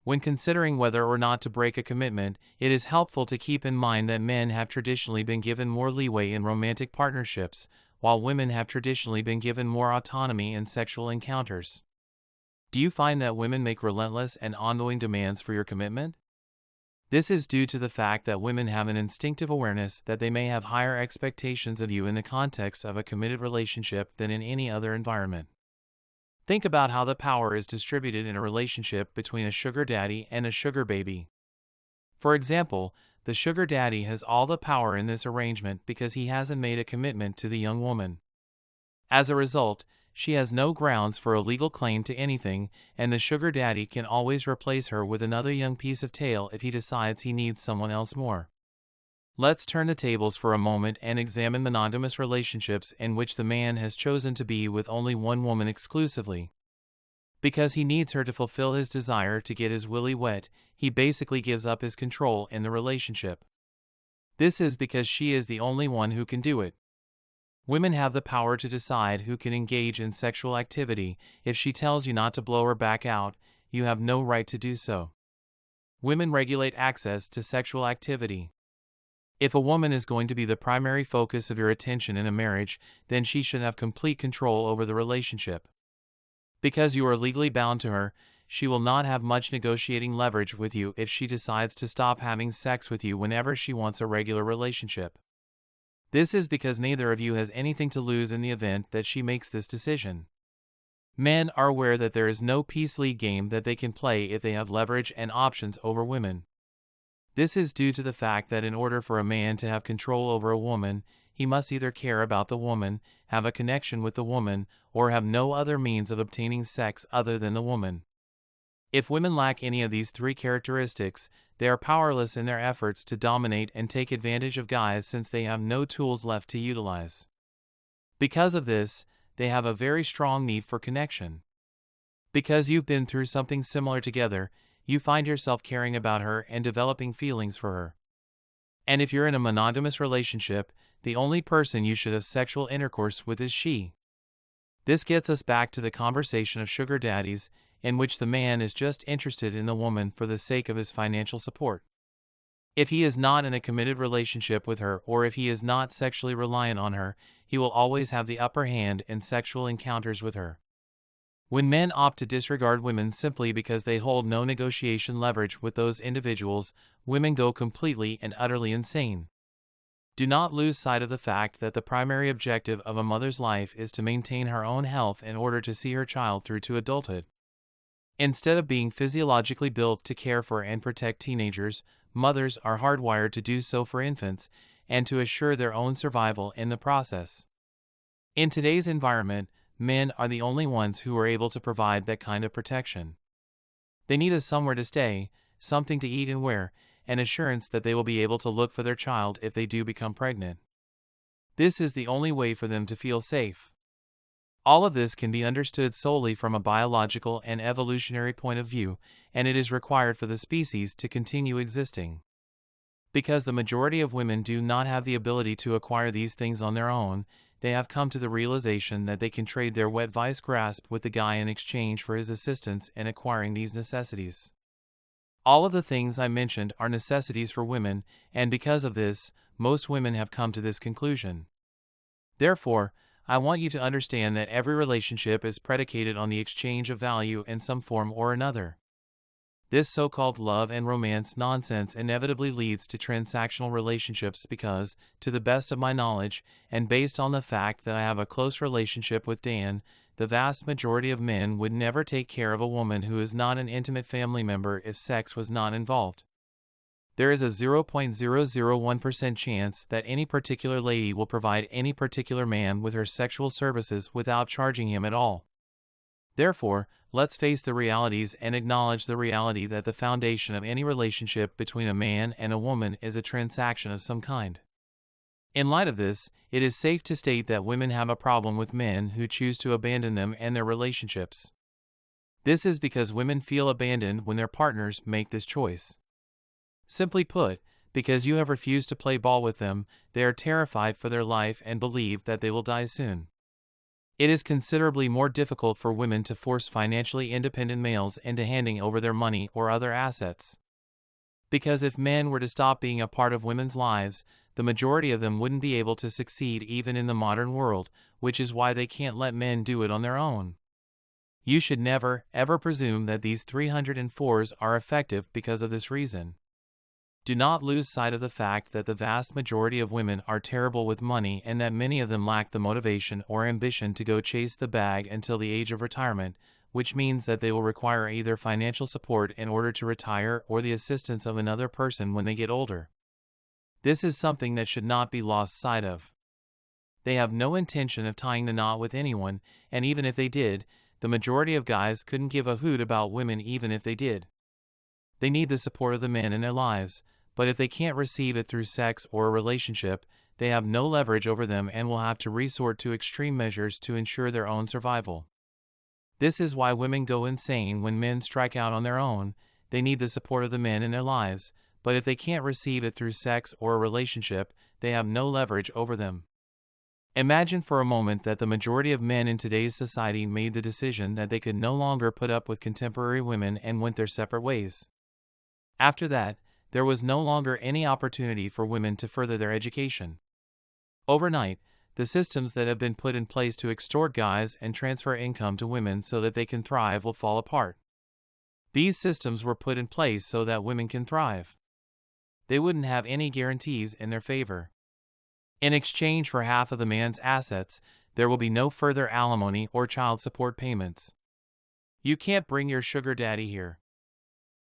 When considering whether or not to break a commitment, it is helpful to keep in mind that men have traditionally been given more leeway in romantic partnerships, while women have traditionally been given more autonomy in sexual encounters. Do you find that women make relentless and ongoing demands for your commitment? This is due to the fact that women have an instinctive awareness that they may have higher expectations of you in the context of a committed relationship than in any other environment. Think about how the power is distributed in a relationship between a sugar daddy and a sugar baby. For example, the sugar daddy has all the power in this arrangement because he hasn't made a commitment to the young woman. As a result, she has no grounds for a legal claim to anything, and the sugar daddy can always replace her with another young piece of tail if he decides he needs someone else more. Let's turn the tables for a moment and examine monogamous relationships in which the man has chosen to be with only one woman exclusively. Because he needs her to fulfill his desire to get his willy wet, he basically gives up his control in the relationship. This is because she is the only one who can do it. Women have the power to decide who can engage in sexual activity. If she tells you not to blow her back out, you have no right to do so. Women regulate access to sexual activity. If a woman is going to be the primary focus of your attention in a marriage, then she should have complete control over the relationship. Because you are legally bound to her, she will not have much negotiating leverage with you if she decides to stop having sex with you whenever she wants a regular relationship. This is because neither of you has anything to lose in the event that she makes this decision. Men are aware that there is no peace league game that they can play if they have leverage and options over women. This is due to the fact that in order for a man to have control over a woman, he must either care about the woman, have a connection with the woman, or have no other means of obtaining sex other than the woman. If women lack any of these three characteristics, they are powerless in their efforts to dominate and take advantage of guys since they have no tools left to utilize. Because of this, they have a very strong need for connection. Because you've been through something similar together, you find yourself caring about her and developing feelings for her. And if you're in a monogamous relationship, the only person you should have sexual intercourse with is she. This gets us back to the conversation of sugar daddies, in which the man is just interested in the woman for the sake of his financial support. If he is not in a committed relationship with her, or if he is not sexually reliant on her, he will always have the upper hand in sexual encounters with her. When men opt to disregard women simply because they hold no negotiation leverage with those individuals, women go completely and utterly insane. Do not lose sight of the fact that the primary objective of a mother's life is to maintain her own health in order to see her child through to adulthood. Instead of being physiologically built to care for and protect teenagers, mothers are hardwired to do so for infants, and to assure their own survival in the process. In today's environment, men are the only ones who are able to provide that kind of protection. They need a somewhere to stay, something to eat and wear, and assurance that they will be able to look for their child if they do become pregnant. This is the only way for them to feel safe. All of this can be understood solely from a biological and evolutionary point of view, and it is required for the species to continue existing. Because the majority of women do not have the ability to acquire these things on their own, they have come to the realization that they can trade their wet vice grasp with the guy in exchange for his assistance in acquiring these necessities. All of the things I mentioned are necessities for women, and because of this, most women have come to this conclusion. Therefore, I want you to understand that every relationship is predicated on the exchange of value in some form or another. This so-called love and romance nonsense inevitably leads to transactional relationships because, to the best of my knowledge, and based on the fact that I have a close relationship with Dan, the vast majority of men would never take care of a woman who is not an intimate family member if sex was not involved. There is a 0.001% chance that any particular lady will provide any particular man with her sexual services without charging him at all. Therefore, let's face the realities and acknowledge the reality that the foundation of any relationship between a man and a woman is a transaction of some kind. In light of this, it is safe to state that women have a problem with men who choose to abandon them and their relationships. This is because women feel abandoned when their partners make this choice. Simply put, because you have refused to play ball with them, they are terrified for their life and believe that they will die soon. It is considerably more difficult for women to force financially independent males into handing over their money or other assets. Because if men were to stop being a part of women's lives, the majority of them wouldn't be able to succeed even in the modern world, which is why they can't let men do it on their own. You should never, ever presume that these 304s are effective because of this reason. Do not lose sight of the fact that the vast majority of women are terrible with money and that many of them lack the motivation or ambition to go chase the bag until the age of retirement, which means that they will require either financial support in order to retire or the assistance of another person when they get older. This is something that should not be lost sight of. They have no intention of tying the knot with anyone, and even if they did, the majority of guys couldn't give a hoot about women even if they did. They need the support of the men in their lives, but if they can't receive it through sex or a relationship, they have no leverage over them and will have to resort to extreme measures to ensure their own survival. This is why women go insane when men strike out on their own. They need the support of the men in their lives, but if they can't receive it through sex or a relationship, they have no leverage over them. Imagine for a moment that the majority of men in today's society made the decision that they could no longer put up with contemporary women and went their separate ways. After that, there was no longer any opportunity for women to further their education. Overnight, the systems that have been put in place to extort guys and transfer income to women so that they can thrive will fall apart. These systems were put in place so that women can thrive. They wouldn't have any guarantees in their favor. In exchange for half of the man's assets, there will be no further alimony or child support payments. You can't bring your sugar daddy here.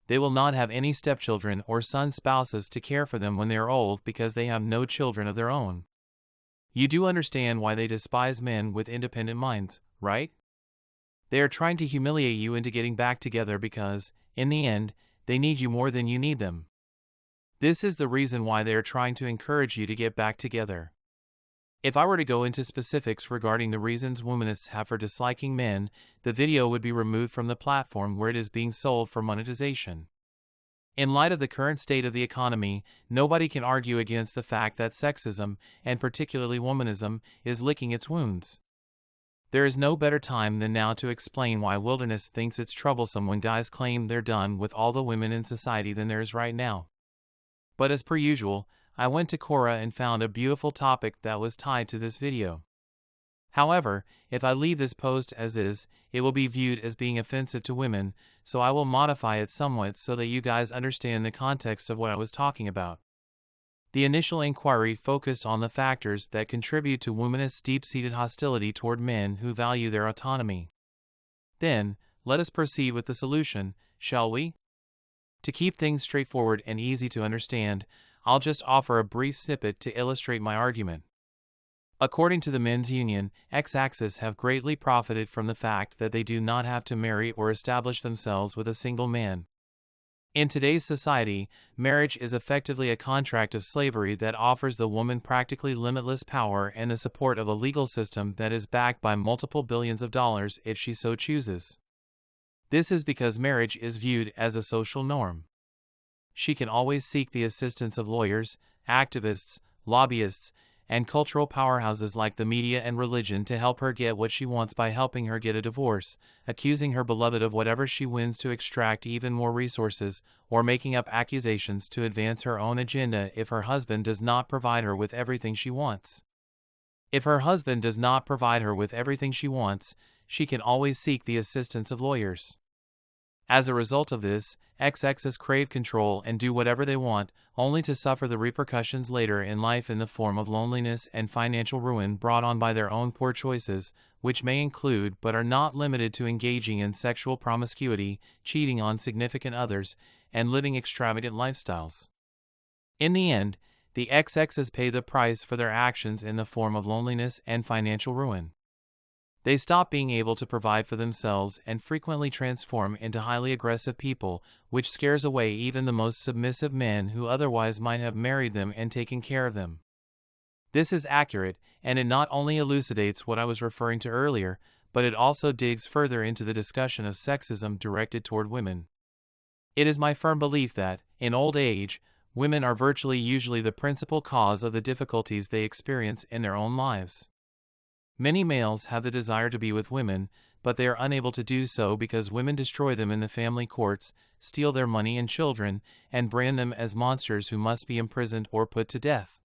They will not have any stepchildren or son spouses to care for them when they are old because they have no children of their own. You do understand why they despise men with independent minds, right? They are trying to humiliate you into getting back together because, in the end, they need you more than you need them. This is the reason why they are trying to encourage you to get back together. If I were to go into specifics regarding the reasons womanists have for disliking men, the video would be removed from the platform where it is being sold for monetization. In light of the current state of the economy, nobody can argue against the fact that sexism, and particularly womanism, is licking its wounds. There is no better time than now to explain why wilderness thinks it's troublesome when guys claim they're done with all the women in society than there is right now. But as per usual, I went to Quora and found a beautiful topic that was tied to this video. However, if I leave this post as is, it will be viewed as being offensive to women, so I will modify it somewhat so that you guys understand the context of what I was talking about. The initial inquiry focused on the factors that contribute to womanists' deep-seated hostility toward men who value their autonomy. Then, let us proceed with the solution, shall we? To keep things straightforward and easy to understand, I'll just offer a brief snippet to illustrate my argument. According to the men's union, X-axis have greatly profited from the fact that they do not have to marry or establish themselves with a single man. In today's society, marriage is effectively a contract of slavery that offers the woman practically limitless power and the support of a legal system that is backed by multiple billions of dollars if she so chooses. This is because marriage is viewed as a social norm. She can always seek the assistance of lawyers, activists, lobbyists, and cultural powerhouses like the media and religion to help her get what she wants by helping her get a divorce, accusing her beloved of whatever she wins to extract even more resources, or making up accusations to advance her own agenda if her husband does not provide her with everything she wants. If her husband does not provide her with everything she wants, she can always seek the assistance of lawyers. As a result of this, XXs crave control and do whatever they want, only to suffer the repercussions later in life in the form of loneliness and financial ruin brought on by their own poor choices, which may include but are not limited to engaging in sexual promiscuity, cheating on significant others, and living extravagant lifestyles. In the end, the XXs pay the price for their actions in the form of loneliness and financial ruin. They stop being able to provide for themselves and frequently transform into highly aggressive people, which scares away even the most submissive men who otherwise might have married them and taken care of them. This is accurate, and it not only elucidates what I was referring to earlier, but it also digs further into the discussion of sexism directed toward women. It is my firm belief that, in old age, women are virtually usually the principal cause of the difficulties they experience in their own lives. Many males have the desire to be with women, but they are unable to do so because women destroy them in the family courts, steal their money and children, and brand them as monsters who must be imprisoned or put to death.